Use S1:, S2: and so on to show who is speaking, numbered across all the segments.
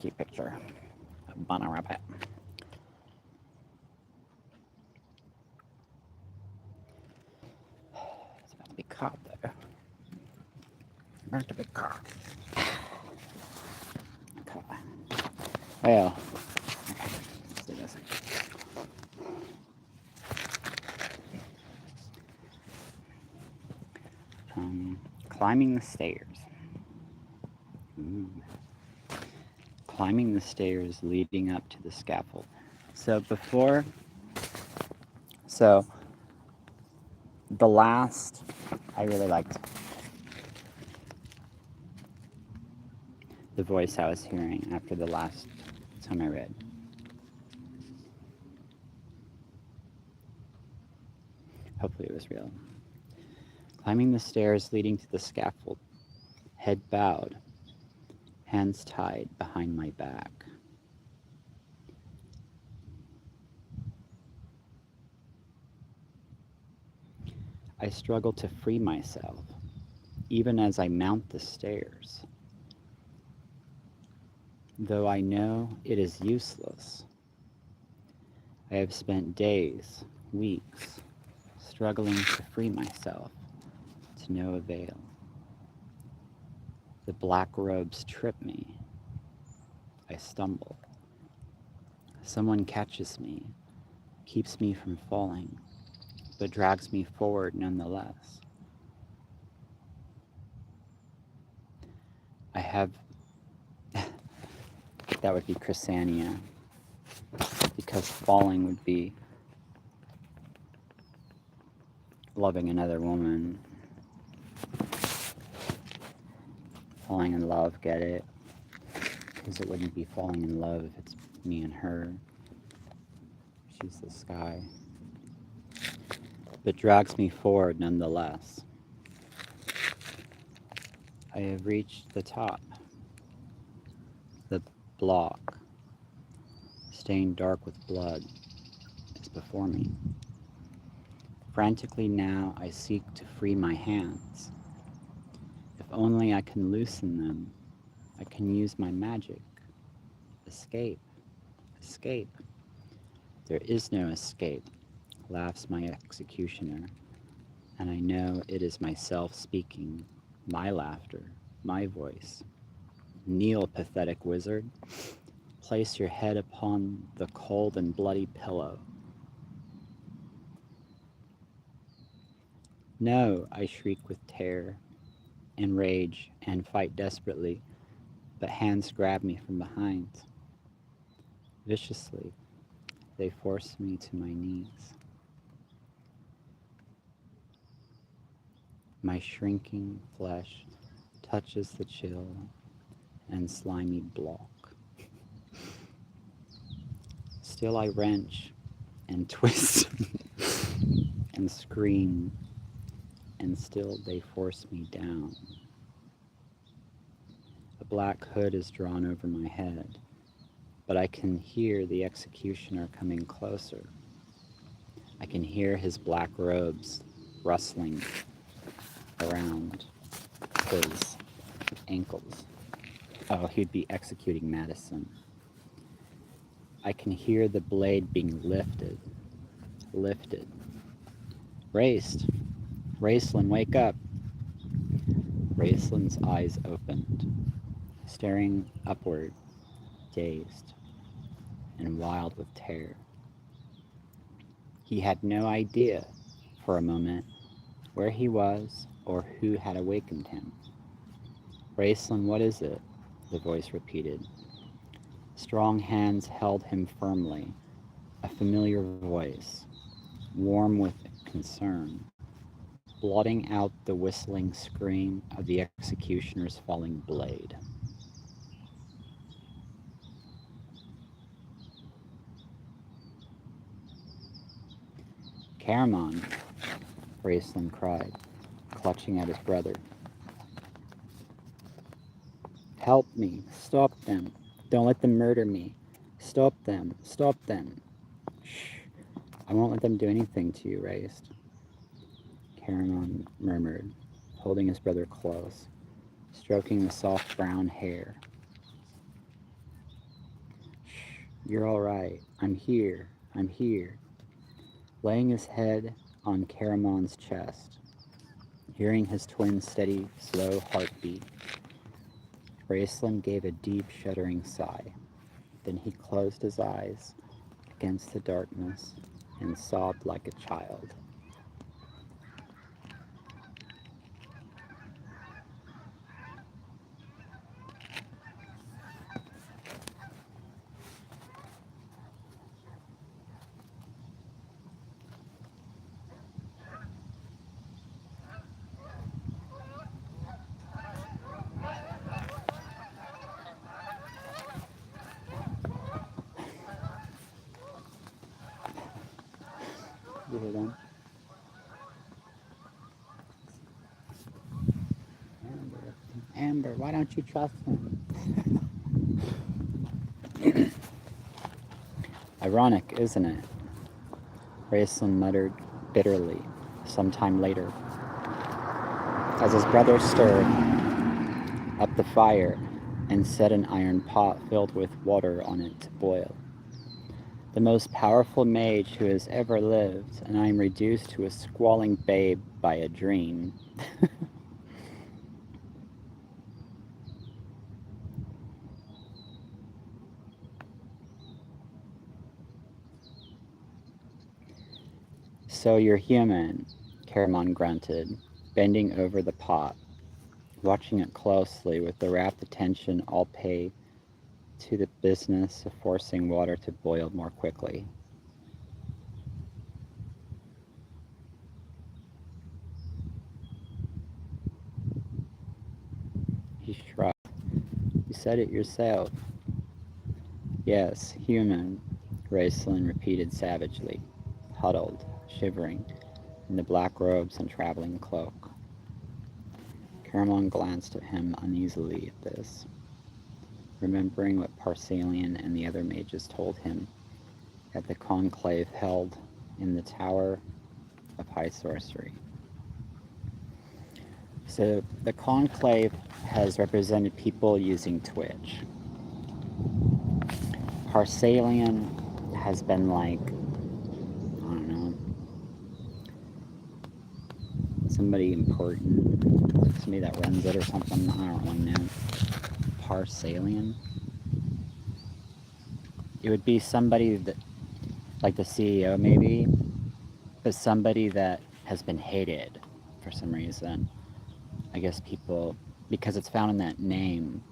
S1: cute picture of Bunny Rabbit. It's about to be caught though. About to be caught. Okay. Well, okay. Let's do this. Climbing the stairs. Ooh. Climbing the stairs leading up to the scaffold. So the last, I really liked the voice I was hearing after the last time I read. Hopefully it was real. Climbing the stairs leading to the scaffold, head bowed, hands tied behind my back. I struggle to free myself, even as I mount the stairs. Though I know it is useless, I have spent days, weeks, struggling to free myself, to no avail. The black robes trip me. I stumble. Someone catches me, keeps me from falling, but drags me forward nonetheless. I have... that would be Chrysania, because falling would be loving another woman. Falling in love, get it? Because it wouldn't be falling in love if it's me and her. She's the sky. But drags me forward nonetheless. I have reached the top. The block, stained dark with blood, is before me. Frantically now I seek to free my hands. If only I can loosen them, I can use my magic. Escape, escape. There is no escape, laughs my executioner, and I know it is myself speaking, my laughter, my voice. Kneel, pathetic wizard. Place your head upon the cold and bloody pillow. No, I shriek with terror and rage and fight desperately, but hands grab me from behind. Viciously, they force me to my knees. My shrinking flesh touches the chill and slimy block. Still I wrench and twist and scream, and still they force me down. A black hood is drawn over my head, but I can hear the executioner coming closer. I can hear his black robes rustling around his ankles. Oh, he'd be executing Madison. I can hear the blade being lifted. Raceland, wake up. Raceland's eyes opened, staring upward, dazed and wild with terror. He had no idea, for a moment, where he was or who had awakened him. Raceland, what is it? The voice repeated. Strong hands held him firmly, a familiar voice, warm with concern, blotting out the whistling scream of the executioner's falling blade. Caramon, Raceland cried, clutching at his brother. Help me, stop them. Don't let them murder me. Stop them, stop them. Shh, I won't let them do anything to you, Race. Caramon murmured, holding his brother close, stroking the soft brown hair. You're all right. I'm here. I'm here. Laying his head on Caramon's chest, hearing his twin's steady, slow heartbeat, Raceland gave a deep, shuddering sigh. Then he closed his eyes against the darkness and sobbed like a child. You hear them? Amber, Amber, why don't you trust him? Ironic, isn't it? Raceland muttered bitterly some time later, as his brother stirred up the fire and set an iron pot filled with water on it to boil. The most powerful mage who has ever lived, and I am reduced to a squalling babe by a dream. So you're human, Caramon grunted, bending over the pot, watching it closely with the rapt attention all pay to the business of forcing water to boil more quickly. He shrugged. You said it yourself. Yes, human, Raceland repeated savagely, huddled, shivering, in the black robes and traveling cloak. Caramon glanced at him uneasily at this, remembering what Parsalian and the other mages told him at the conclave held in the Tower of High Sorcery. So the conclave has represented people using Twitch. Parsalian has been like, I don't know, somebody important, somebody that runs it or something, I don't really know. Parsalian? It would be somebody that, like the CEO maybe, but somebody that has been hated for some reason. I guess people, because it's found in that name,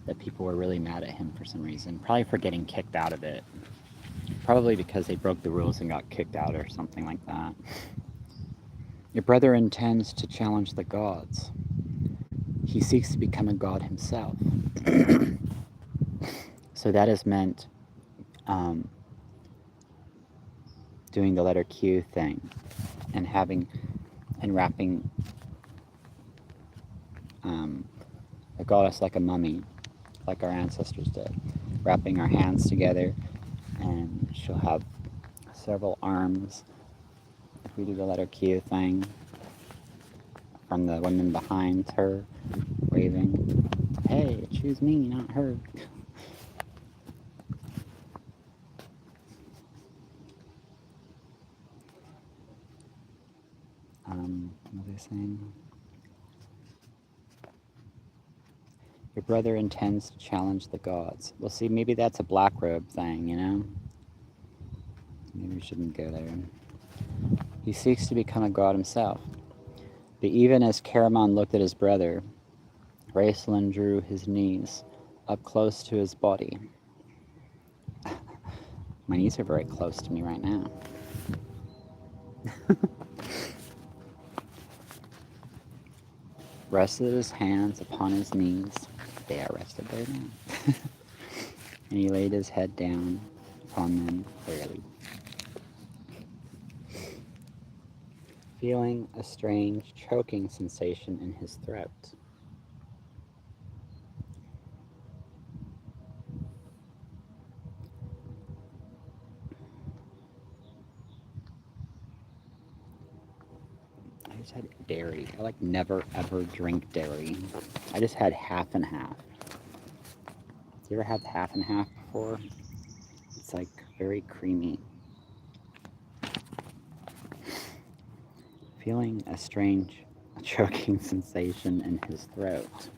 S1: that people were really mad at him for some reason. Probably for getting kicked out of it. Probably because they broke the rules and got kicked out or something like that. Your brother intends to challenge the gods. He seeks to become a god himself. So that has meant doing the letter Q thing and wrapping a goddess like a mummy, like our ancestors did, wrapping our hands together, and she'll have several arms if we do the letter Q thing, from the women behind her waving, hey, choose me, not her. What was I saying? Your brother intends to challenge the gods. Well, see, maybe that's a black robe thing, you know? Maybe we shouldn't go there. He seeks to become a god himself. But even as Caramon looked at his brother, Raceland drew his knees up close to his body. My knees are very close to me right now. Rested his hands upon his knees. They are rested there now. And he laid his head down upon them clearly, feeling a strange choking sensation in his throat. I just had dairy. I like never ever drink dairy. I just had half and half. You ever had half and half before? It's It's like very creamy. Feeling a strange choking sensation in his throat.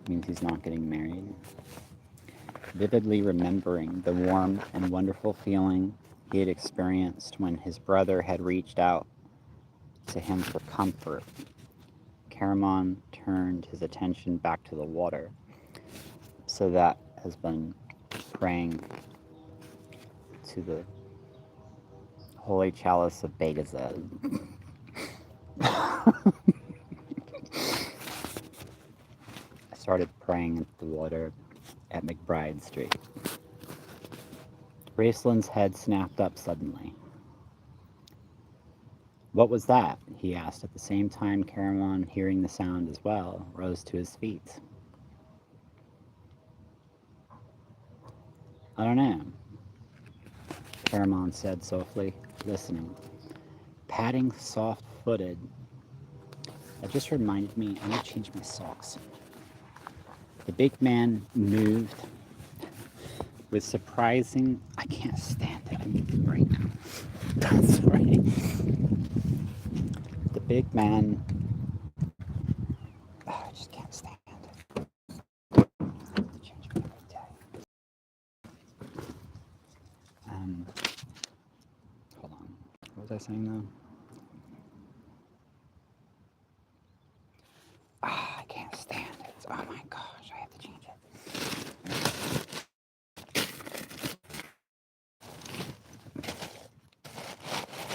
S1: Means he's not getting married. Vividly remembering the warm and wonderful feeling he had experienced when his brother had reached out to him for comfort, Caramon turned his attention back to the water. So that has been praying to the holy chalice of Begazed. I started praying at the water at McBride Street. Raceland's head snapped up suddenly. What was that? He asked at the same time Caramon, hearing the sound as well, rose to his feet. I don't know, Caramon said softly, listening. Padding soft-footed. That just reminded me, I need to change my socks. The big man moved with surprising... I can't stand it. I need to right now. Sorry. The big man... Oh, I just can't stand it. Change my day. Hold on. What was I saying though? I can't stand it. Oh my gosh, I have to change it.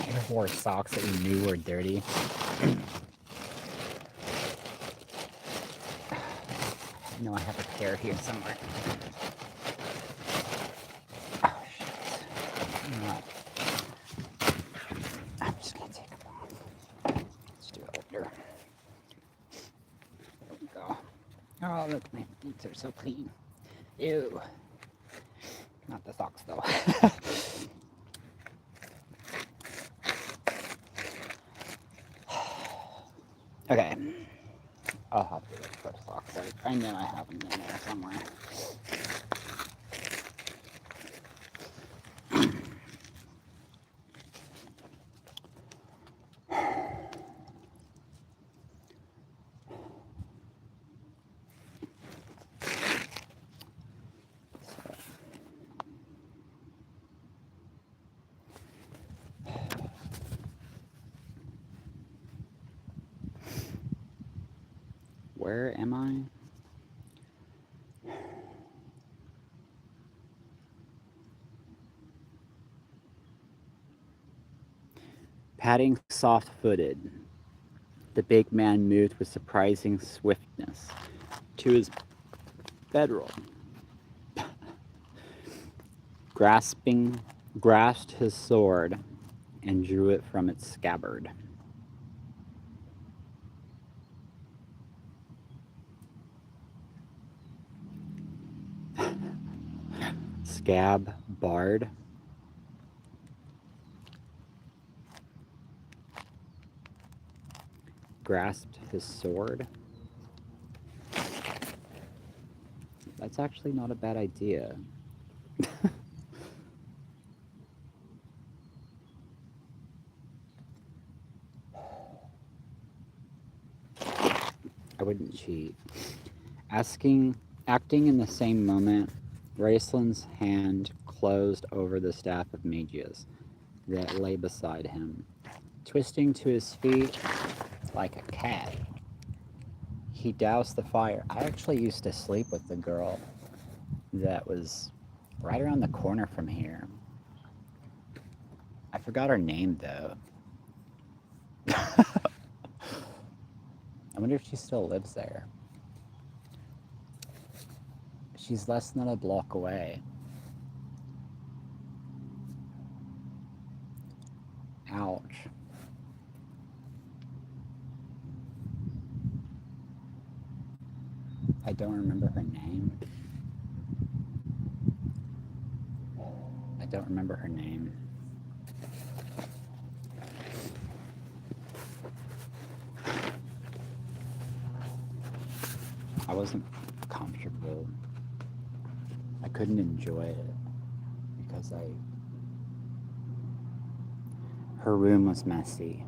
S1: You ever wore socks that you knew were dirty? I know I have a pair here somewhere. Oh shit. I'm just gonna take them off. Let's do it later. There we go. Oh, look, my boots are so clean. Ew. Not the socks, though. Okay. I'll have to look for socks. I know I have them in there somewhere. Where am I? Padding soft-footed, the big man moved with surprising swiftness to his bedroll. Grasped his sword and drew it from its scabbard. Scabbard. Grasped his sword. That's actually not a bad idea. I wouldn't cheat. Acting in the same moment, Raceland's hand closed over the staff of Magia's that lay beside him. Twisting to his feet like a cat, he doused the fire. I actually used to sleep with the girl that was right around the corner from here. I forgot her name, though. I wonder if she still lives there. She's less than a block away. Ouch. I don't remember her name. I don't remember her name. I wasn't comfortable. I couldn't enjoy it because her room was messy.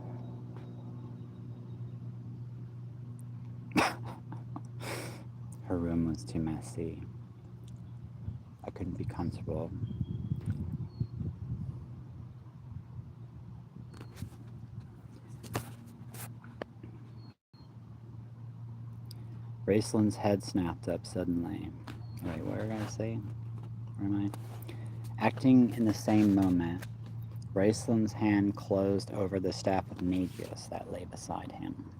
S1: Her room was too messy. I couldn't be comfortable. Raceland's head snapped up suddenly. Wait, what are I going to say? Where am I? Acting in the same moment, Raceland's hand closed over the staff of Nagios that lay beside him.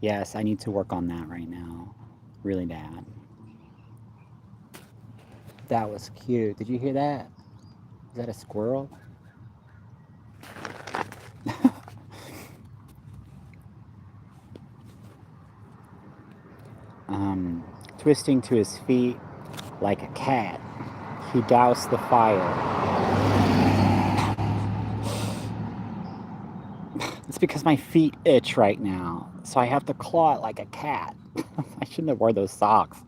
S1: Yes, I need to work on that right now. Really bad. That was cute. Did you hear that? Is that a squirrel? Twisting to his feet like a cat, he doused the fire. It's because my feet itch right now, so I have to claw it like a cat. I shouldn't have worn those socks.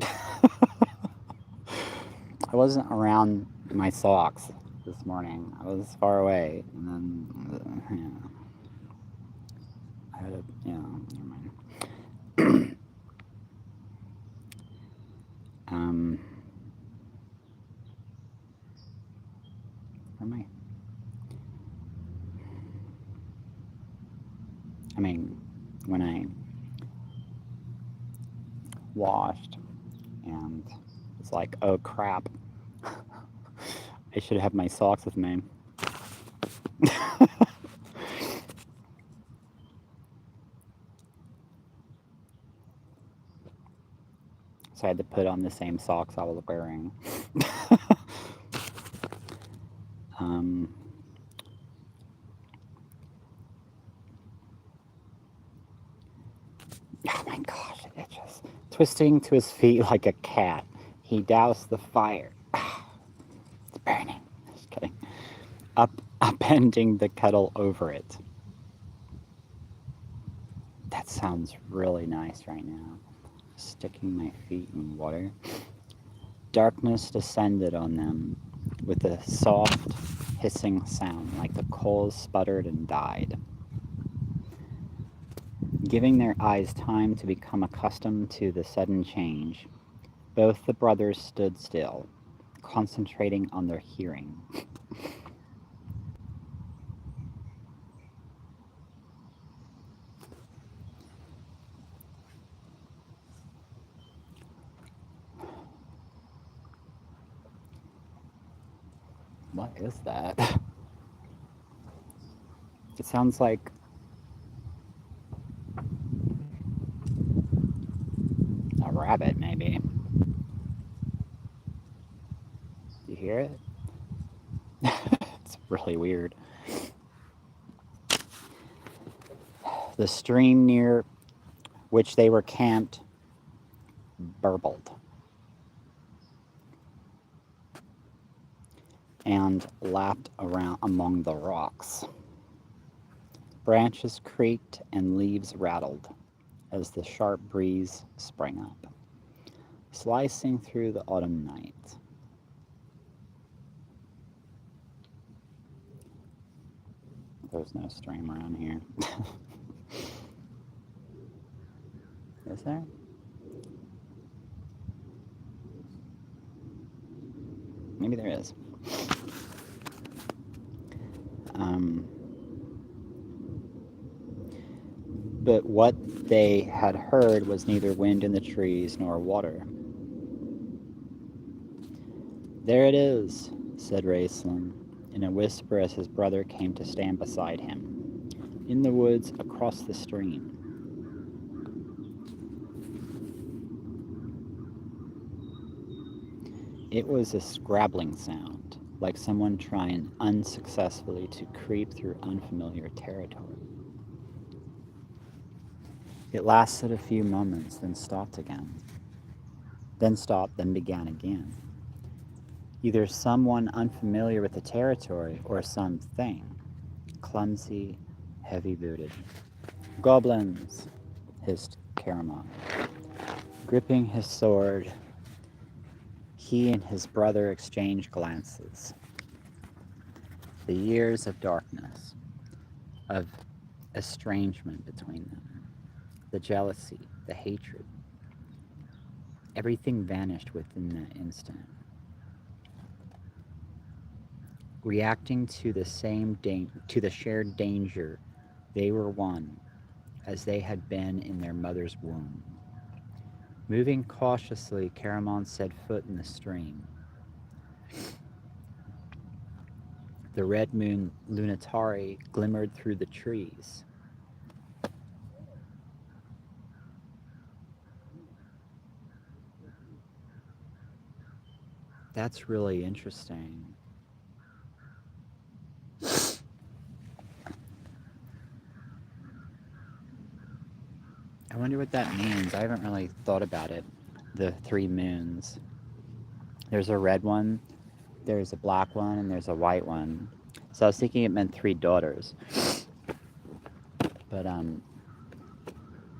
S1: I wasn't around my socks this morning. I was far away, and then I had a, never mind. Where am I? I mean, when I washed and it's like, oh crap, I should have my socks with me. So I had to put on the same socks I was wearing. Oh my gosh, it itches. Twisting to his feet like a cat, he doused the fire. It's burning. Just kidding. Upending the kettle over it. That sounds really nice right now. Sticking my feet in water. Darkness descended on them with a soft, hissing sound like the coals sputtered and died. Giving their eyes time to become accustomed to the sudden change, both the brothers stood still, concentrating on their hearing. What is that? It sounds like a rabbit, maybe. You hear it? It's really weird. The stream near which they were camped burbled and lapped around among the rocks. Branches creaked and leaves rattled as the sharp breeze sprang up, slicing through the autumn night. There's no stream around here. Is there? Maybe there is. But what they had heard was neither wind in the trees nor water. There it is, said Raceland in a whisper as his brother came to stand beside him, in the woods across the stream. It was a scrabbling sound, like someone trying unsuccessfully to creep through unfamiliar territory. It lasted a few moments, then stopped again. Then stopped, then began again. Either someone unfamiliar with the territory or something, clumsy, heavy-booted. Goblins, hissed Caramon. Gripping his sword, he and his brother exchanged glances. The years of darkness, of estrangement between them, the jealousy, the hatred, everything vanished within that instant. Reacting to the to the shared danger, they were one, as they had been in their mother's womb. Moving cautiously, Caramon set foot in the stream. The red moon lunitari glimmered through the trees. That's really interesting. I wonder what that means. I haven't really thought about it. The three moons. There's a red one, there's a black one, and there's a white one. So I was thinking it meant three daughters. But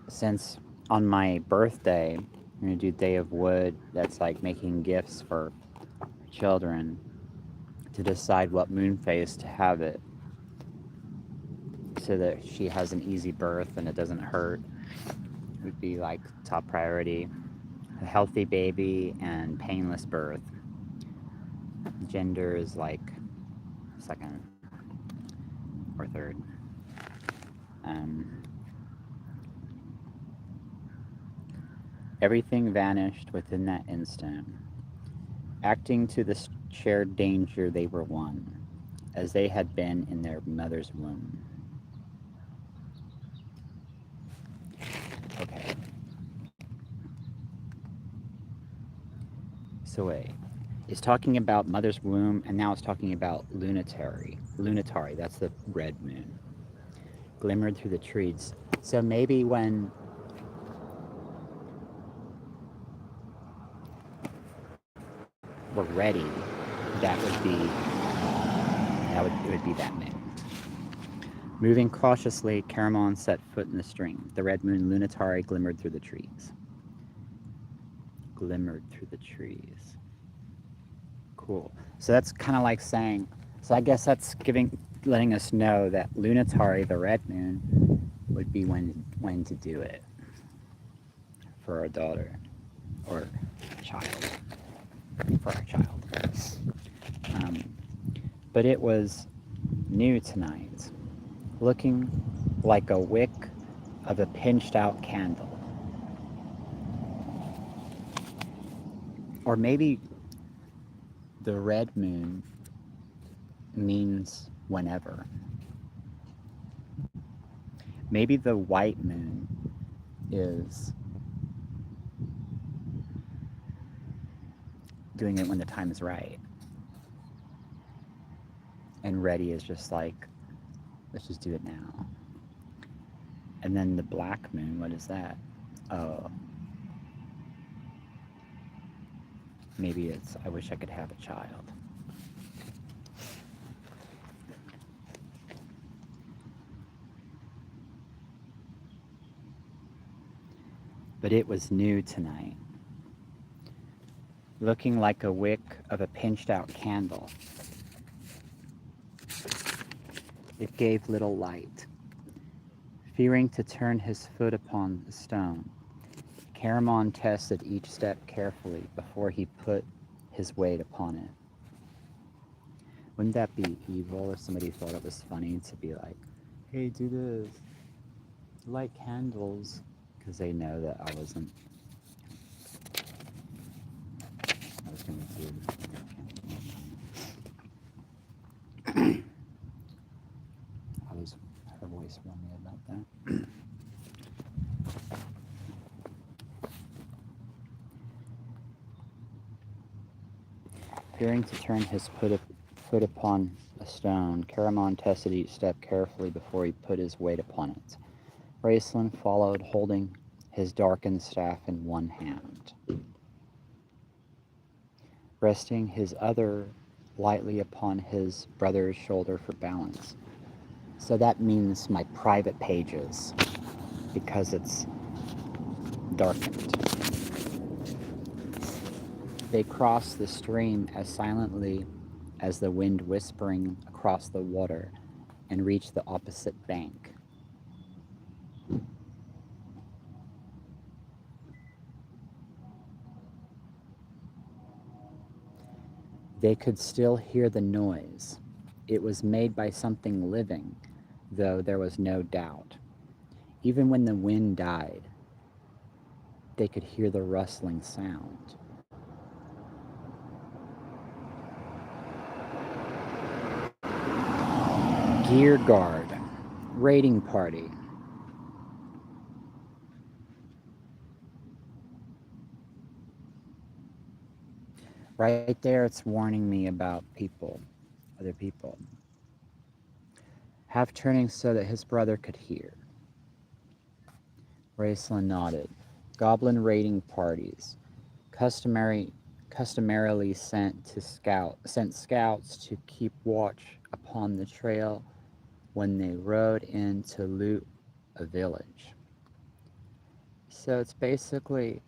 S1: since on my birthday, I'm going to do Day of Wood, that's like making gifts for children to decide what moon phase to have it so that she has an easy birth and it doesn't hurt. It would be like top priority. A healthy baby and painless birth. Gender is like second or third. Everything vanished within that instant. Acting to the shared danger, they were one, as they had been in their mother's womb. Okay. So wait, it's talking about mother's womb, and now it's talking about lunitary. Lunitary, that's the red moon. Glimmered through the trees. So maybe when we're ready, it would be that moon. Moving cautiously, Caramon set foot in the stream. The red moon lunitari glimmered through the trees. Glimmered through the trees. Cool. So that's kind of like saying, so I guess that's letting us know that lunitari, the red moon, would be when to do it for our daughter or child, for our child. But it was new tonight, looking like a wick of a pinched out candle. Or maybe the red moon means whenever. Maybe the white moon is doing it when the time is right. And ready is just like, let's just do it now. And then the black moon, what is that? Oh. Maybe it's, I wish I could have a child. But it was new tonight, looking like a wick of a pinched out candle. It gave little light. Fearing to turn his foot upon the stone, Caramon tested each step carefully before he put his weight upon it. Wouldn't that be evil if somebody thought it was funny to be like, hey, do this, light candles, because they know that I was going to do her voice warned me about that. Fearing to turn his foot upon a stone, Caramon tested each step carefully before he put his weight upon it. Raceland followed, holding his darkened staff in one hand, resting his other lightly upon his brother's shoulder for balance. So that means my private pages, because it's darkened. They crossed the stream as silently as the wind whispering across the water and reached the opposite bank. They could still hear the noise. It was made by something living, though there was no doubt. Even when the wind died, they could hear the rustling sound. Gear guard, raiding party. Right there, it's warning me about people, other people. Half turning so that his brother could hear. Raceland nodded. Goblin raiding parties, customarily sent scouts to keep watch upon the trail when they rode in to loot a village. So it's basically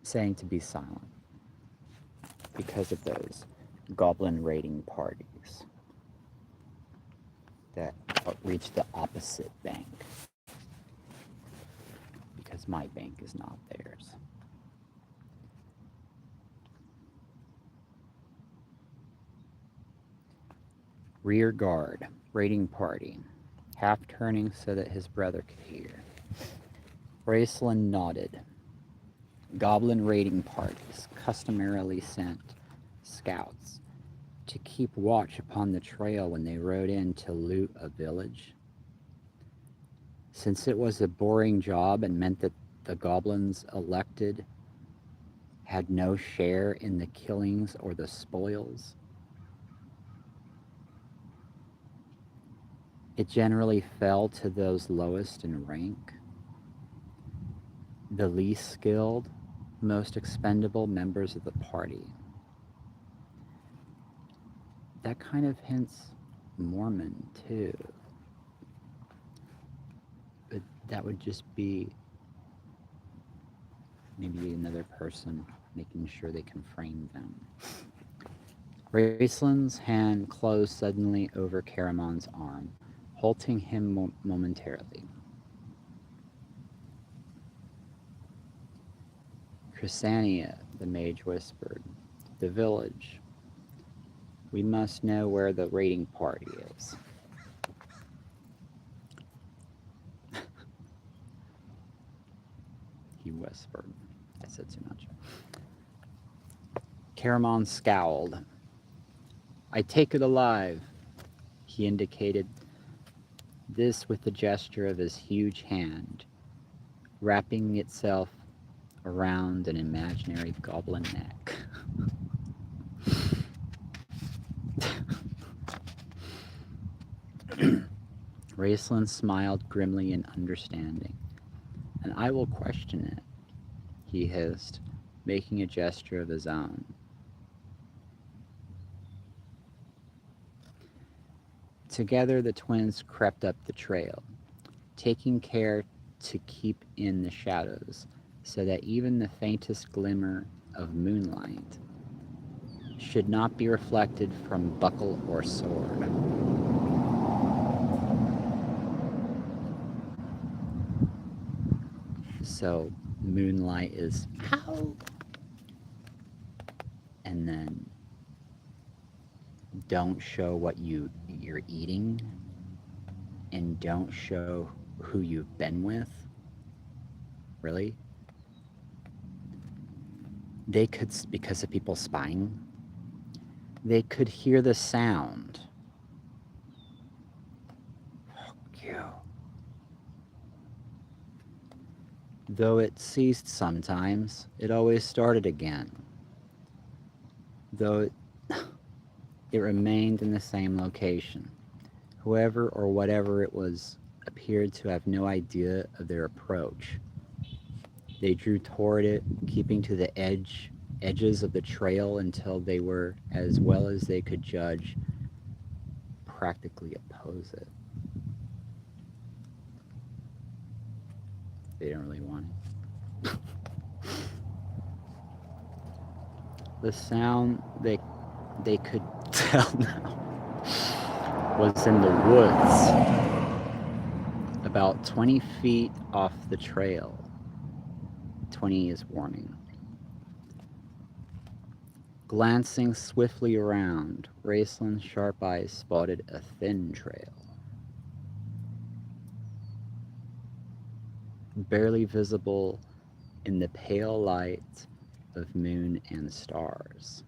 S1: saying to be silent because of those goblin raiding parties that reach the opposite bank, because my bank is not theirs. Rear guard, raiding party, half turning so that his brother could hear. Raceland nodded. Goblin raiding parties customarily sent scouts to keep watch upon the trail when they rode in to loot a village. Since it was a boring job and meant that the goblins elected had no share in the killings or the spoils, it generally fell to those lowest in rank, the least skilled, most expendable members of the party. That kind of hints Mormon too. But that would just be maybe another person making sure they can frame them. Raceland's hand closed suddenly over Caramon's arm, halting him momentarily. Chrysania, the mage whispered. The village. We must know where the raiding party is. He whispered. I said too much. Caramon scowled. I take it alive. He indicated this with a gesture of his huge hand, wrapping itself around an imaginary goblin neck. Raceland smiled grimly in understanding. And I will question it, he hissed, making a gesture of his own. Together the twins crept up the trail, taking care to keep in the shadows so that even the faintest glimmer of moonlight should not be reflected from buckle or sword. So moonlight is ow, and then don't show what you're eating, and don't show who you've been with. Really? They could, because of people spying, they could hear the sound. Fuck you. Though it ceased sometimes, it always started again. Though it remained in the same location. Whoever or whatever it was appeared to have no idea of their approach. They drew toward it, keeping to the edges of the trail until they were, as well as they could judge, practically opposite. They don't really want it. The sound they could tell now was in the woods, about 20 feet off the trail. 20 is warning. Glancing swiftly around, Raceland's sharp eyes spotted a thin trail. Barely visible in the pale light of moon and stars.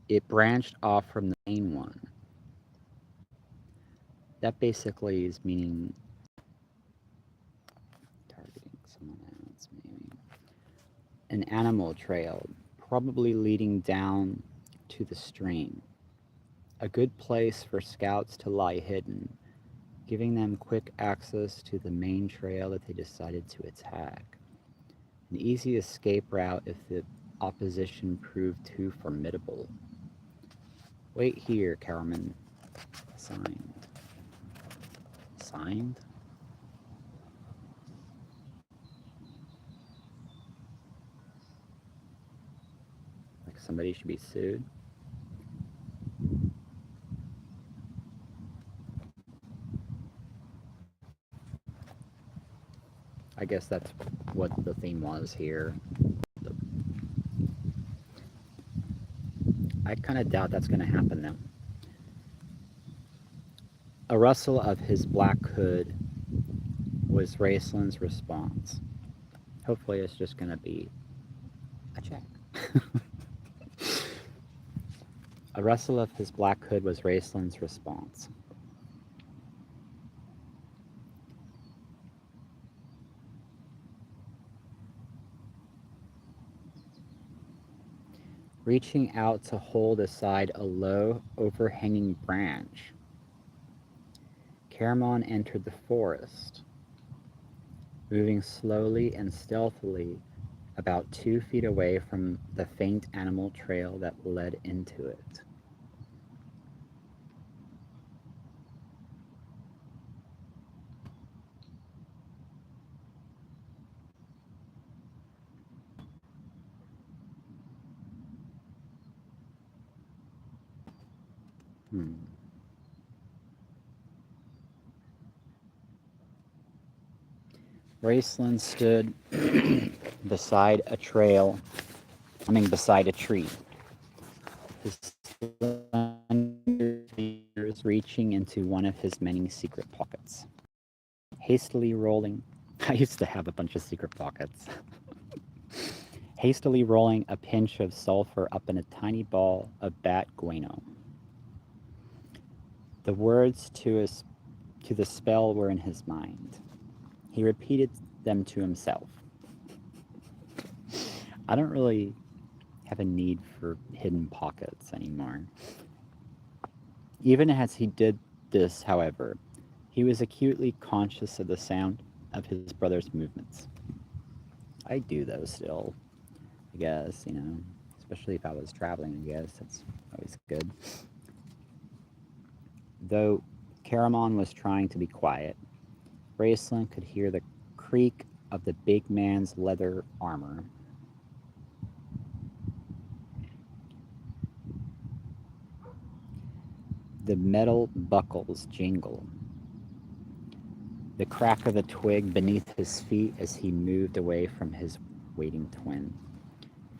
S1: It branched off from the main one. That basically is meaning targeting someone else, maybe. An animal trail, probably leading down to the stream. A good place for scouts to lie hidden, giving them quick access to the main trail if they decided to attack. An easy escape route if the opposition proved too formidable. Wait here, Cowman. Signed. Signed? Like somebody should be sued? I guess that's what the theme was here. I kind of doubt that's going to happen though. A rustle of his black hood was Raceland's response. Hopefully it's just going to be a check. A rustle of his black hood was Raceland's response. Reaching out to hold aside a low, overhanging branch, Caramon entered the forest, moving slowly and stealthily about 2 feet away from the faint animal trail that led into it. Raceland stood beside a tree, his slender fingers reaching into one of his many secret pockets. Hastily rolling, I used to have a bunch of secret pockets. Hastily rolling a pinch of sulfur up in a tiny ball of bat guano. The words to the spell were in his mind. He repeated them to himself. I don't really have a need for hidden pockets anymore. Even as he did this, however, he was acutely conscious of the sound of his brother's movements. I do those still, I guess, especially if I was traveling, I guess. That's always good. Though Caramon was trying to be quiet, Raceland could hear the creak of the big man's leather armor. The metal buckles jingle. The crack of the twig beneath his feet as he moved away from his waiting twin.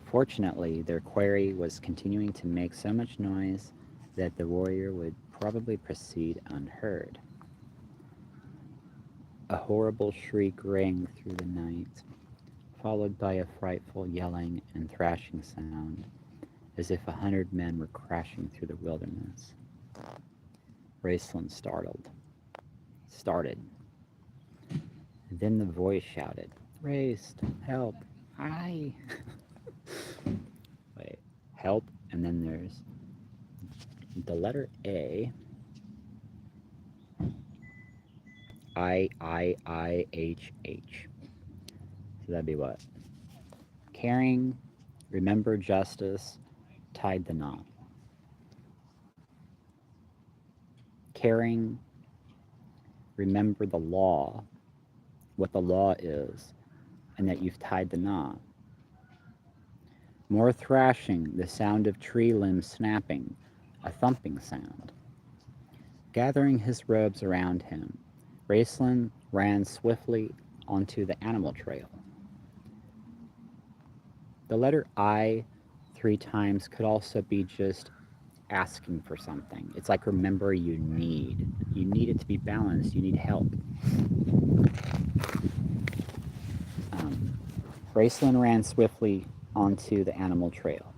S1: Fortunately, their quarry was continuing to make so much noise that the warrior would probably proceed unheard. A horrible shriek rang through the night, followed by a frightful yelling and thrashing sound, as if 100 men were crashing through the wilderness. Raceland started. Then the voice shouted, "Raced, help, hi!" Wait, help, and then there's the letter A. I-I-I-H-H. So that'd be what? Caring, remember justice, tied the knot. Caring, Remember the law, what the law is, and that you've tied the knot. More thrashing, the sound of tree limbs snapping, a thumping sound. Gathering his robes around him, Raceland ran swiftly onto the animal trail. The letter I 3 times could also be just asking for something. It's like remember you need. You need it to be balanced. You need help. Raceland ran swiftly onto the animal trail.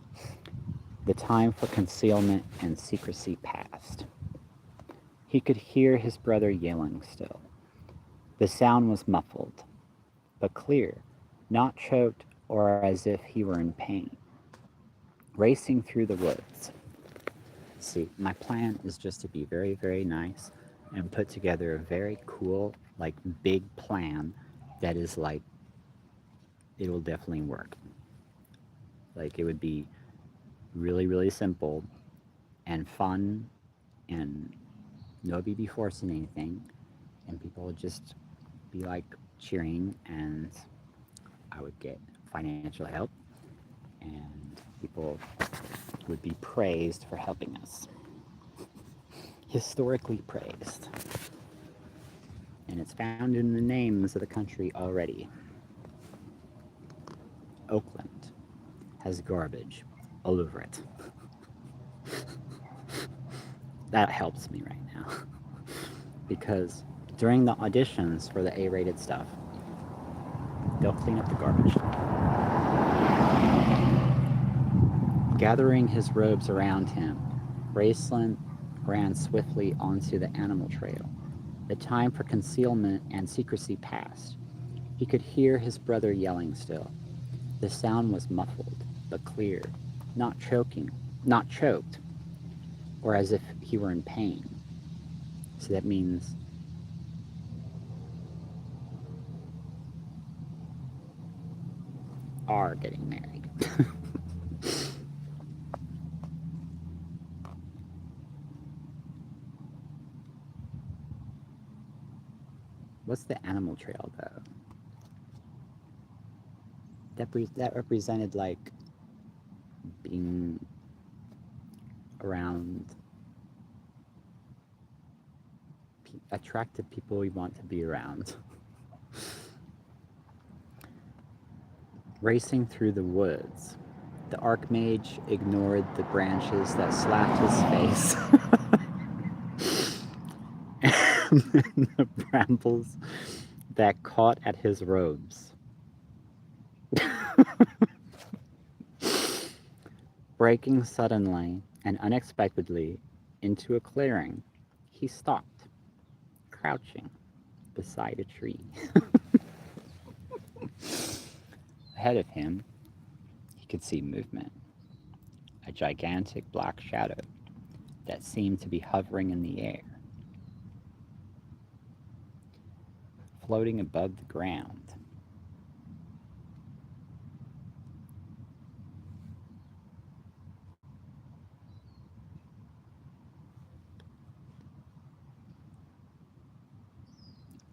S1: The time for concealment and secrecy passed. He could hear his brother yelling still. The sound was muffled, but clear, not choked or as if he were in pain. Racing through the woods. See, my plan is just to be very, very nice and put together a very cool, like, big plan that is like, it will definitely work. Like, it would be really, really simple and fun, and nobody be forcing anything, and people would just be like cheering, and I would get financial help, and people would be praised for helping us. Historically praised. And it's found in the names of the country already. Oakland has garbage all over it. That helps me right now. Because during the auditions for the A-rated stuff, they'll clean up the garbage. Gathering his robes around him, Raceland ran swiftly onto the animal trail. The time for concealment and secrecy passed. He could hear his brother yelling still. The sound was muffled, but clear, not choked, or as if he were in pain. So that means are getting married. What's the animal trail, though? That represented, like, being around attractive people we want to be around. Racing through the woods, the Archmage ignored the branches that slapped his face and the brambles that caught at his robes. Breaking suddenly and unexpectedly into a clearing, he stopped, crouching beside a tree. Ahead of him, he could see movement, a gigantic black shadow that seemed to be hovering in the air, floating above the ground.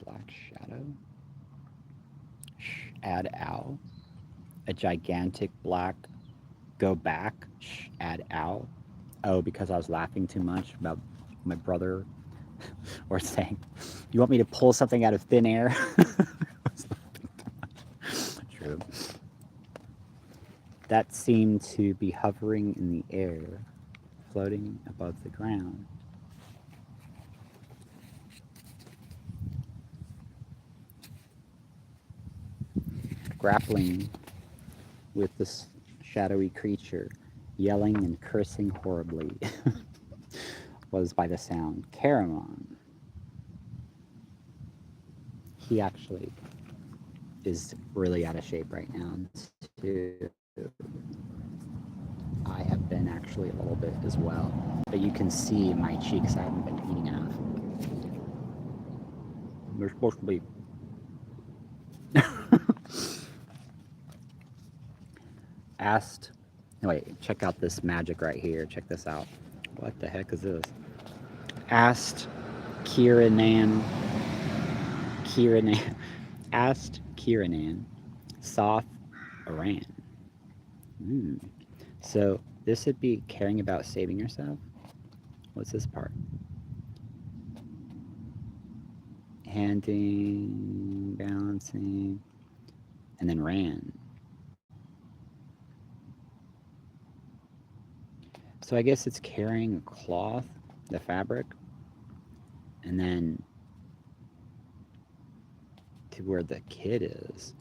S1: Black shadow. Add owl. A gigantic black go back. Add owl. Oh, because I was laughing too much about my brother, or saying, you want me to pull something out of thin air? True. That seemed to be hovering in the air, floating above the ground. Grappling with this shadowy creature, yelling and cursing horribly, was by the sound Caramon. He actually is really out of shape right now, too. I have been actually a little bit as well, but you can see my cheeks I haven't been eating enough. They're supposed to be. Asked. Wait, check out this magic right here. Check this out. What the heck is this? Asked Kiranan Kiranan, asked Kiranan, Soth Aran. Mm. So this would be caring about saving yourself. What's this part? Handing, balancing, and then ran. So I guess it's carrying a cloth, the fabric, and then to where the kid is.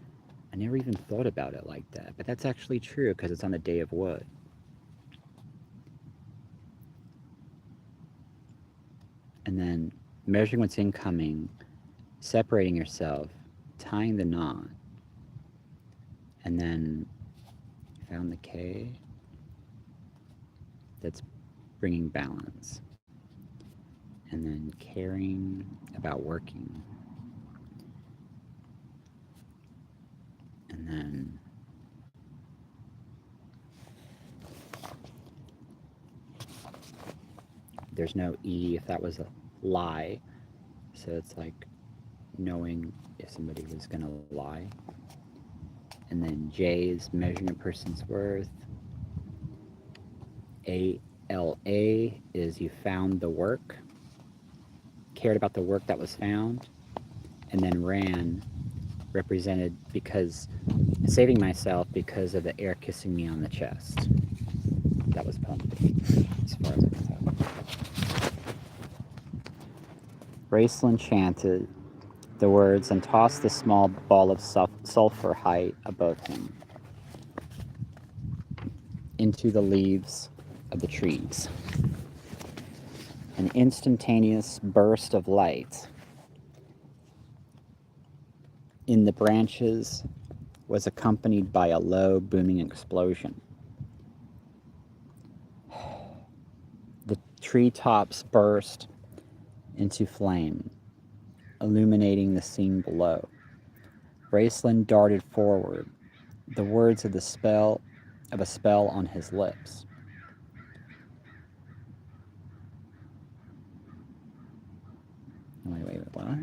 S1: I never even thought about it like that, but that's actually true because it's on the day of wood. And then measuring what's incoming, separating yourself, tying the knot, and then found the K. That's bringing balance. And then caring about working. And then there's no E if that was a lie. So it's like knowing if somebody was going to lie. And then J is measuring a person's worth. ALA is you found the work, cared about the work that was found. And then ran represented because saving myself because of the air kissing me on the chest. That was pumped, as far as I can tell. Raceland chanted the words and tossed the small ball of sulfur high above him into the leaves of the trees. An instantaneous burst of light in the branches was accompanied by a low, booming explosion. The treetops burst into flame, illuminating the scene below. Raceland darted forward, the words of a spell on his lips. Wait, what?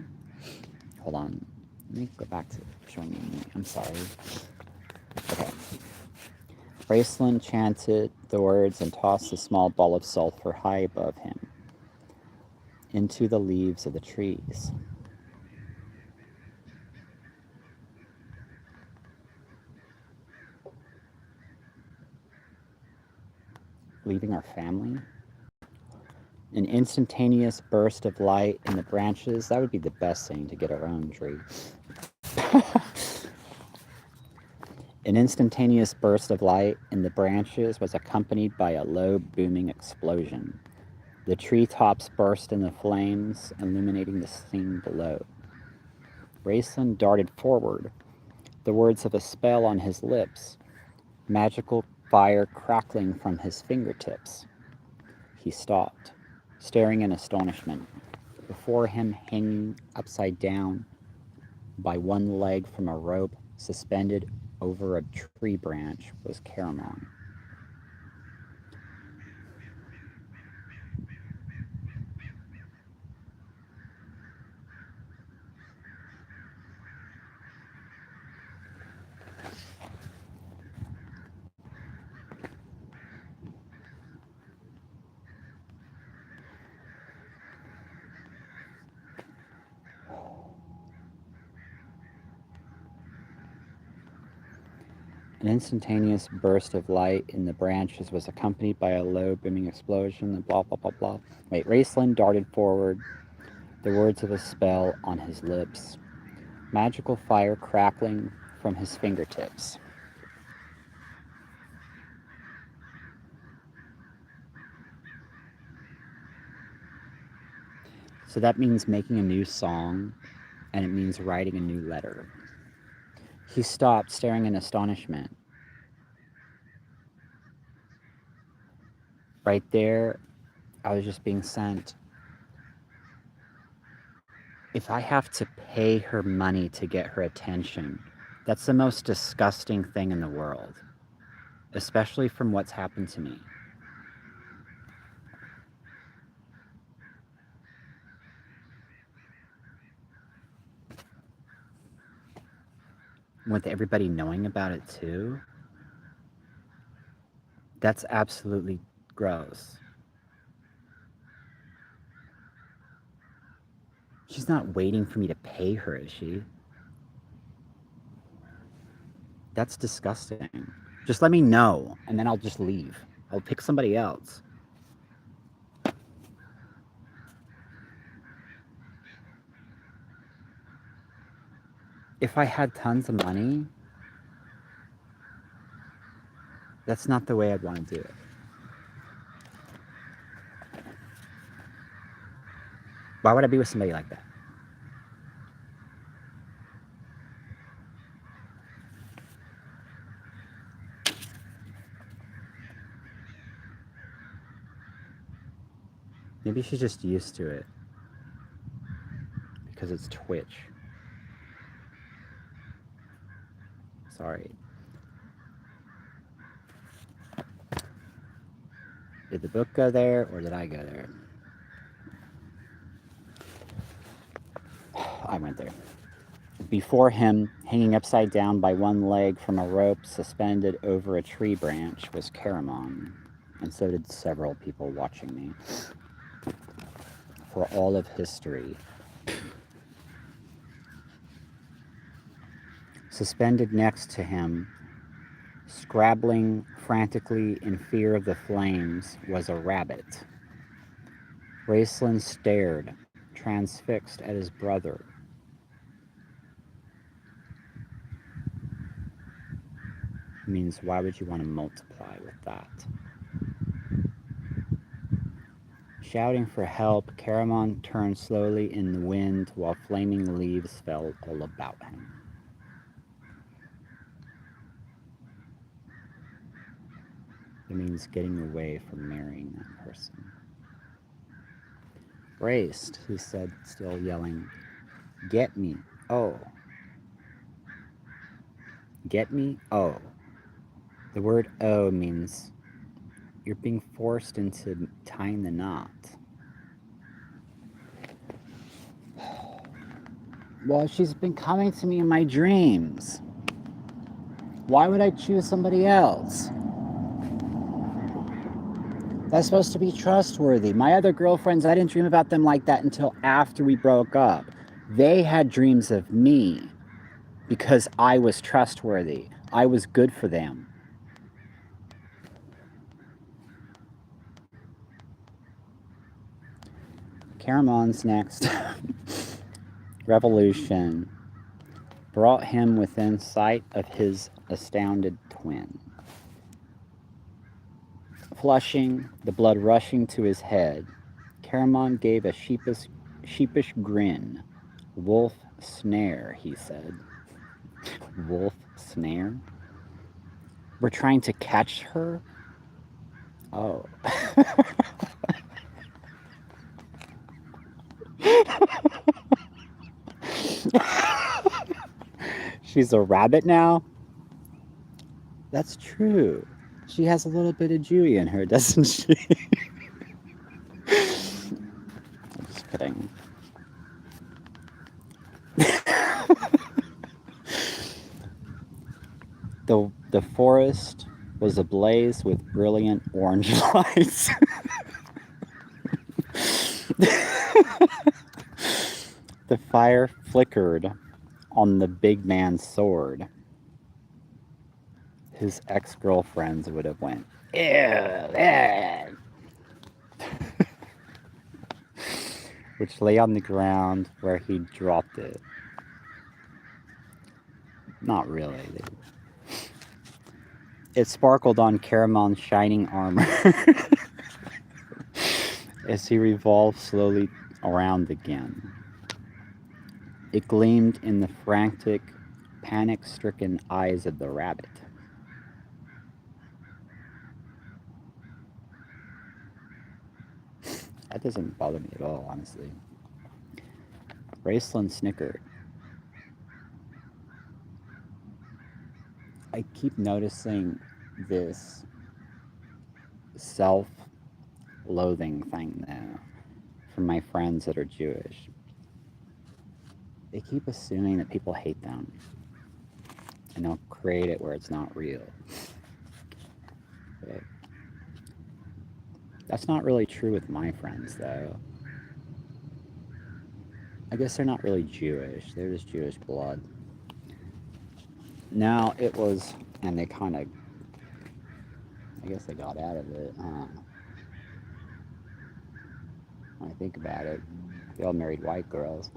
S1: Hold on. Let me go back to showing you. I'm sorry. Okay. Raceland chanted the words and tossed a small ball of sulfur high above him into the leaves of the trees. Leaving our family? An instantaneous burst of light in the branches, that would be the best thing to get our own tree. An instantaneous burst of light in the branches was accompanied by a low, booming explosion. The treetops burst into flames, illuminating the scene below. Raceland darted forward, the words of a spell on his lips, magical fire crackling from his fingertips. He stopped, staring in astonishment. Before him, hanging upside down by one leg from a rope suspended over a tree branch, was Caramon. An instantaneous burst of light in the branches was accompanied by a low, booming explosion, and blah, blah, blah, blah. Wait, Raceland darted forward, the words of a spell on his lips, magical fire crackling from his fingertips. So that means making a new song, and it means writing a new letter. He stopped, staring in astonishment. Right there, I was just being sent. If I have to pay her money to get her attention, that's the most disgusting thing in the world, especially from what's happened to me. with everybody knowing about it too, that's absolutely gross. She's not waiting for me to pay her, is she? That's disgusting. Just let me know, and then I'll just leave. I'll pick somebody else. If I had tons of money, that's not the way I'd want to do it. Why would I be with somebody like that? Maybe she's just used to it because it's Twitch. Sorry. Did the book go there or did I go there? I went there. Before him, hanging upside down by one leg from a rope suspended over a tree branch, was Caramon, and so did several people watching me. For all of history, suspended next to him, scrabbling frantically in fear of the flames, was a rabbit. Raceland stared, transfixed at his brother. Means, why would you want to multiply with that? Shouting for help, Caramon turned slowly in the wind while flaming leaves fell all about him. It means getting away from marrying that person. Braced, he said, still yelling, "Get me, oh. Get me, oh." The word "oh" means you're being forced into tying the knot. Well, she's been coming to me in my dreams. Why would I choose somebody else? That's supposed to be trustworthy. My other girlfriends, I didn't dream about them like that until after we broke up. They had dreams of me because I was trustworthy. I was good for them. Caramon's next revolution brought him within sight of his astounded twin. Flushing, the blood rushing to his head, Caramon gave a sheepish grin. "Wolf snare," he said. Wolf snare? We're trying to catch her? Oh. She's a rabbit now? That's true. She has a little bit of Jewy in her, doesn't she? I'm just kidding. The forest was ablaze with brilliant orange lights. The fire flickered on the big man's sword. His ex-girlfriends would have went, "Ew," which lay on the ground where he dropped it. Not really. It sparkled on Caramon's shining armor as he revolved slowly around again. It gleamed in the frantic, panic-stricken eyes of the rabbit. That doesn't bother me at all, honestly. Raceland snickered. I keep noticing this self-loathing thing now from my friends that are Jewish. They keep assuming that people hate them. and they'll create it where it's not real. But that's not really true with my friends, though. I guess they're not really Jewish, they're just Jewish blood. Now, it was, and they kind of, I guess they got out of it. When I think about it, they all married white girls.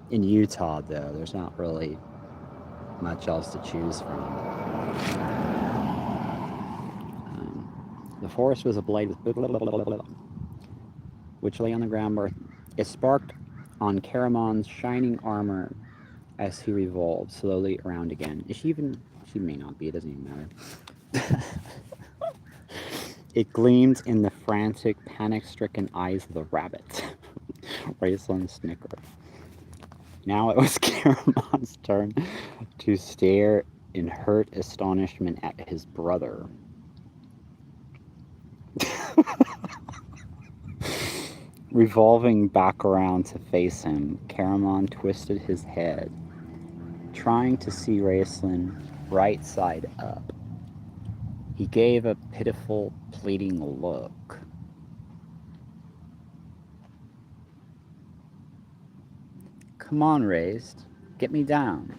S1: In Utah, though, there's not really much else to choose from. The forest was ablaze with which lay on the ground where it sparked on Caramon's shining armor as he revolved slowly around again. Is she even? She may not be, it doesn't even matter. It gleamed in the frantic, panic-stricken eyes of the rabbit. Raceland snickered. Now it was Caramon's turn to stare in hurt astonishment at his brother. Revolving back around to face him, Caramon twisted his head, trying to see Raceland right side up. He gave a pitiful, pleading look. Come on, Race, get me down.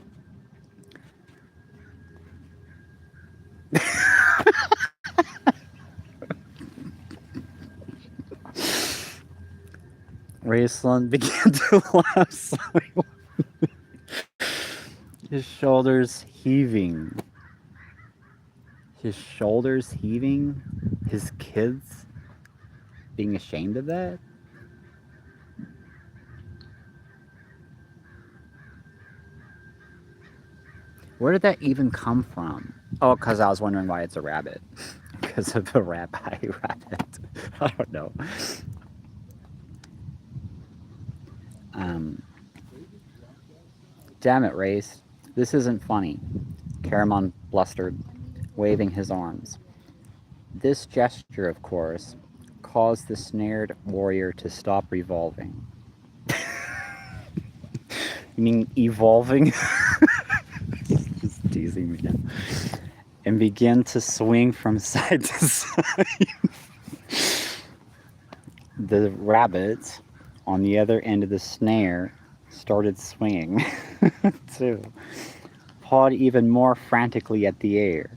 S1: Raceland began to laugh silently, his shoulders heaving. His shoulders heaving? His kids being ashamed of that? Where did that even come from? Oh, because I was wondering why it's a rabbit. Because of the rabbi rabbit. I don't know. Damn it, Race. This isn't funny. Caramon blustered, waving his arms. This gesture, of course, caused the snared warrior to stop revolving. You mean evolving? Just teasing me now. And began to swing from side to side. The rabbit on the other end of the snare started swinging too, pawed even more frantically at the air.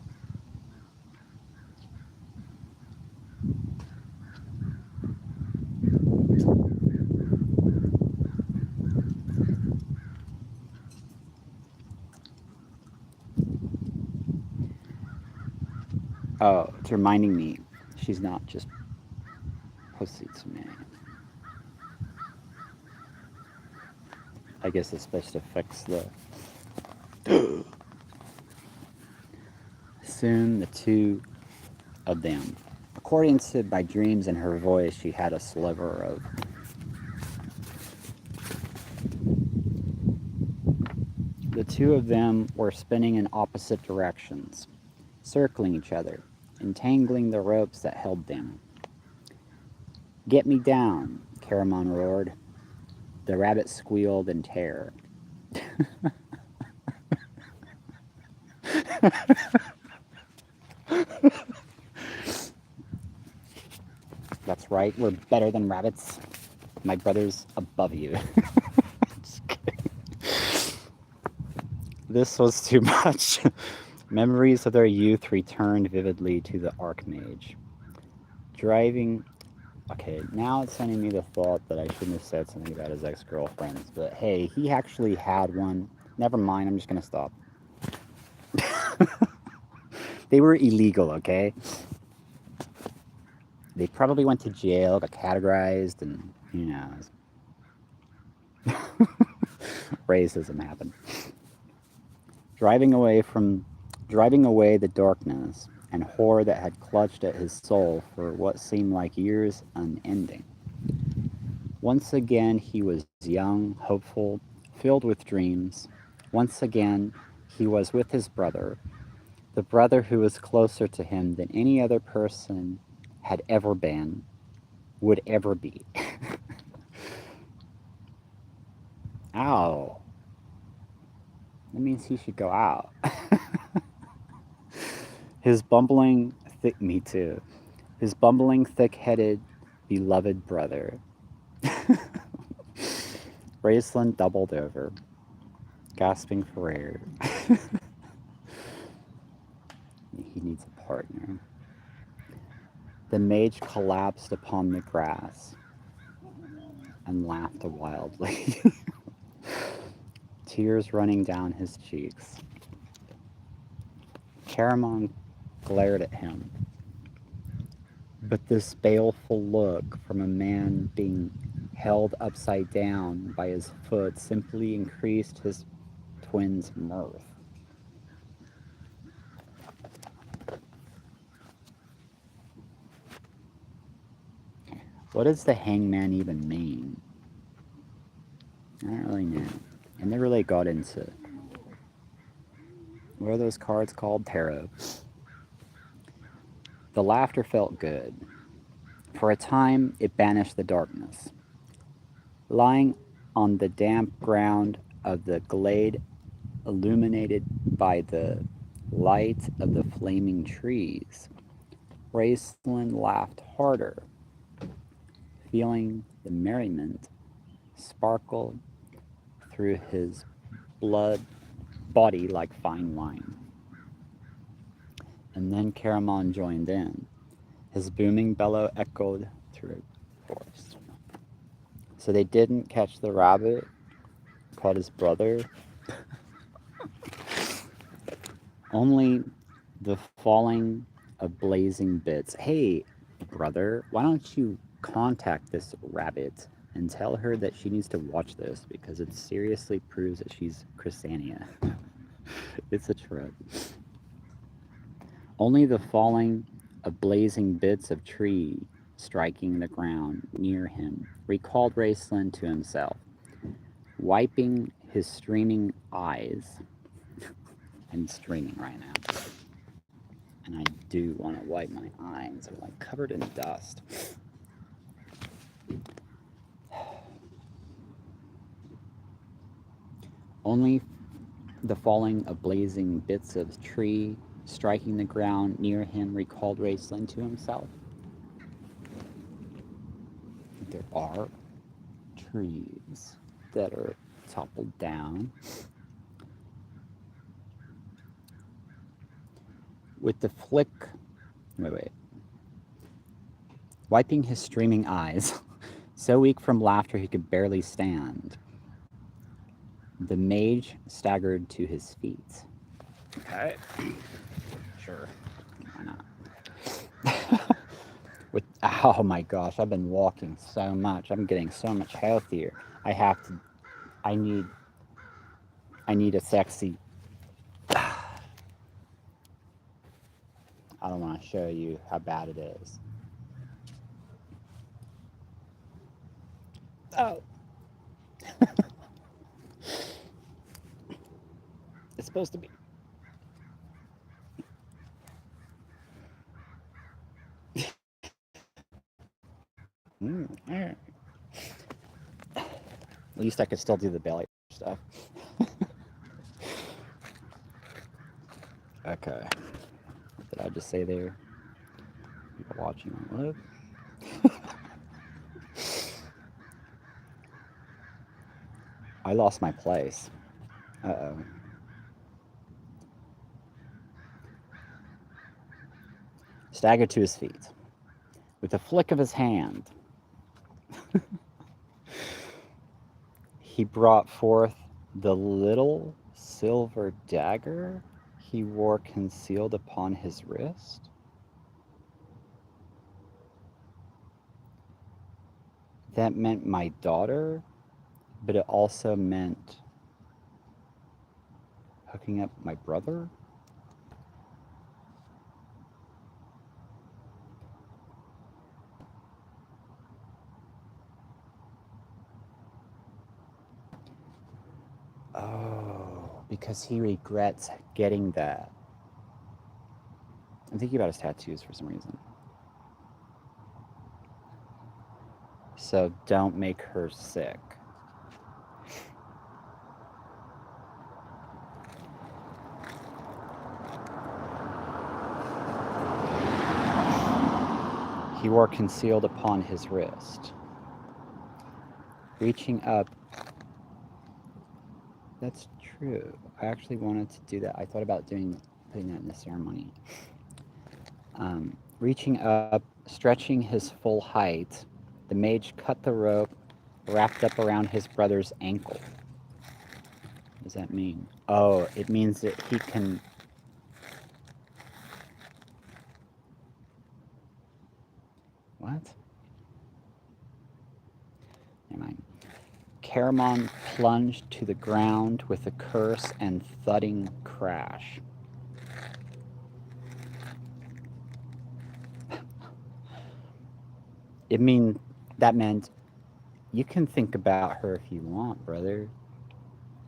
S1: Oh, it's reminding me she's not just pussy to me. I guess it's supposed to fix the... Soon the two of them. According to my dreams and her voice, she had a sliver of... The two of them were spinning in opposite directions, circling each other, entangling the ropes that held them. Get me down, Caramon roared. The rabbit squealed in terror. That's right, we're better than rabbits. My brother's above you. Just kidding. This was too much. Memories of their youth returned vividly to the Archmage. Driving... Okay, now it's sending me the thought that I shouldn't have said something about his ex-girlfriends, but hey, he actually had one. Never mind, I'm just gonna stop. They were illegal, okay? They probably went to jail, got categorized, and, you know, racism happened. Driving away the darkness and horror that had clutched at his soul for what seemed like years unending. Once again, he was young, hopeful, filled with dreams. Once again, he was with his brother, the brother who was closer to him than any other person had ever been, would ever be. Ow. That means he should go out. His bumbling, me too. His bumbling, thick-headed, beloved brother. Raceland doubled over, gasping for air. He needs a partner. The mage collapsed upon the grass and laughed wildly, tears running down his cheeks. Caramon glared at him, but this baleful look from a man being held upside down by his foot simply increased his twin's mirth. What does the hangman even mean? I don't really know. I never really got into, what are those cards called? Tarot. The laughter felt good. For a time, it banished the darkness. Lying on the damp ground of the glade, illuminated by the light of the flaming trees, Raceland laughed harder, feeling the merriment sparkle through his blood body like fine wine. And then Caramon joined in. His booming bellow echoed through the forest. So they didn't catch the rabbit, caught his brother. Only the falling of blazing bits. Hey, brother, why don't you contact this rabbit and tell her that she needs to watch this because it seriously proves that she's Chrysania. It's a trip. Only the falling of blazing bits of tree striking the ground near him recalled Raceland to himself. Wiping his streaming eyes, I'm streaming right now, and I do want to wipe my eyes. They're like covered in dust. Only the falling of blazing bits of tree striking the ground near him recalled Raceland to himself. There are trees that are toppled down. With the flick, wait. Wiping his streaming eyes, so weak from laughter he could barely stand, the mage staggered to his feet. Okay. Sure. Why not? Oh my gosh, I've been walking so much. I'm getting so much healthier. I need a sexy, I don't want to show you how bad it is. Oh. It's supposed to be. At least I could still do the belly stuff. Okay. What did I just say there? People watching on live. I lost my place. Uh-oh. Staggered to his feet. With a flick of his hand, he brought forth the little silver dagger he wore concealed upon his wrist. That meant my daughter, but it also meant hooking up my brother. Oh, because he regrets getting that. I'm thinking about his tattoos for some reason. So don't make her sick. he wore concealed upon his wrist. Reaching up, that's true. I actually wanted to do that. I thought about putting that in the ceremony. Reaching up, stretching his full height, the mage cut the rope wrapped up around his brother's ankle. What does that mean? Oh, it means that he can... What? Never mind. Caramon plunged to the ground with a curse and thudding crash. That meant you can think about her if you want, brother.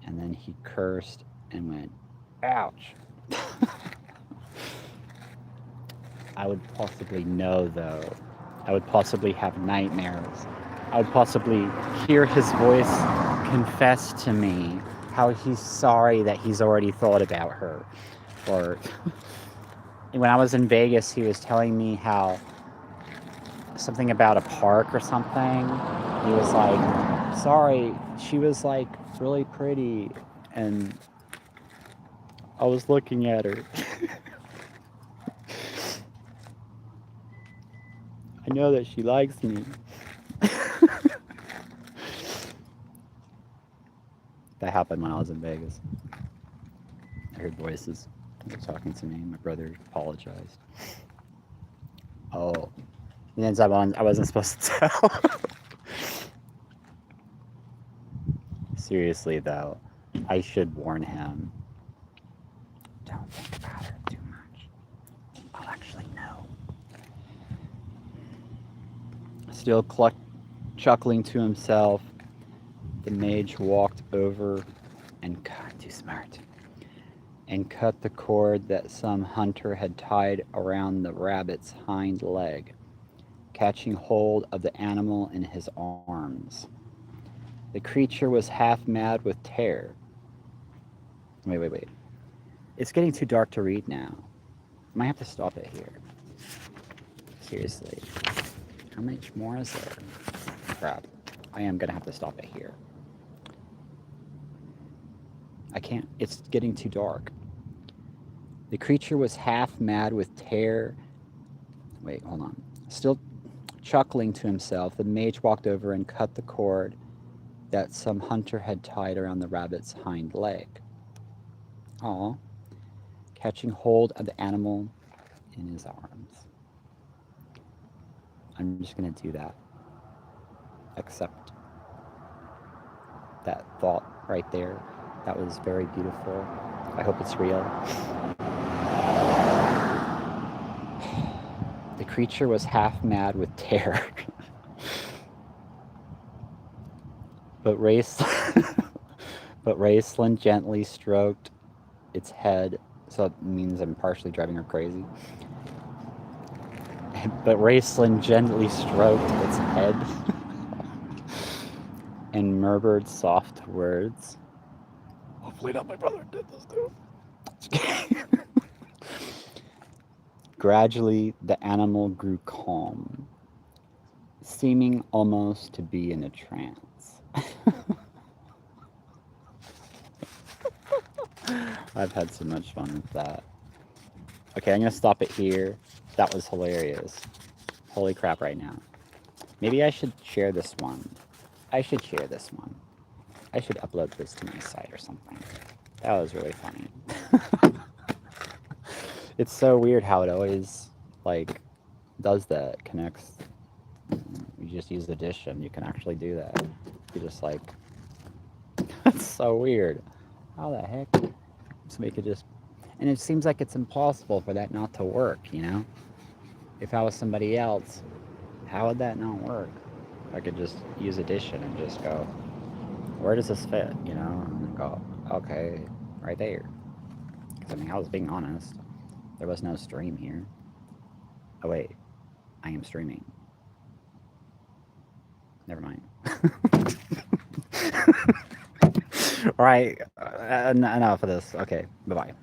S1: And then he cursed and went, ouch. I would possibly know, though. I would possibly have nightmares. I would possibly hear his voice confess to me how he's sorry that he's already thought about her. Or when I was in Vegas, he was telling me how something about a park or something. He was like, sorry, she was like really pretty and I was looking at her. I know that she likes me. That happened when I was in Vegas. I heard voices. They were talking to me. My brother apologized. Oh. And then I wasn't supposed to tell. Seriously, though, I should warn him. Don't think about her too much. I'll actually know. Still chuckling to himself, the mage walked over and too smart, and cut the cord that some hunter had tied around the rabbit's hind leg, catching hold of the animal in his arms. The creature was half mad with terror. Wait. It's getting too dark to read now. I might have to stop it here. Seriously. How much more is there? Crap. I am going to have to stop it here. I can't. It's getting too dark. The creature was half mad with terror. Wait, hold on. Still chuckling to himself, the mage walked over and cut the cord that some hunter had tied around the rabbit's hind leg. Aw. Catching hold of the animal in his arms. I'm just going to do that. Accept that thought right there. That was very beautiful. I hope it's real. The creature was half mad with terror. But Raceland gently stroked its head, so it means I'm partially driving her crazy. But Raceland gently stroked its head and murmured soft words. Hopefully not my brother did this too. Gradually, the animal grew calm, seeming almost to be in a trance. I've had so much fun with that. Okay, I'm gonna stop it here. That was hilarious. Holy crap right now. Maybe I should share this one. I should upload this to my site or something. That was really funny. It's so weird how it always, like, does that. Connects. You just use Addition. You can actually do that. You just, like... That's so weird. How the heck? Somebody could just... And it seems like it's impossible for that not to work, you know? If I was somebody else, how would that not work? I could just use Addition and just go, where does this fit, you know? And go, okay, right there. Because, I mean, I was being honest. There was no stream here. Oh, wait. I am streaming. Never mind. All right. Enough of this. Okay. Bye-bye.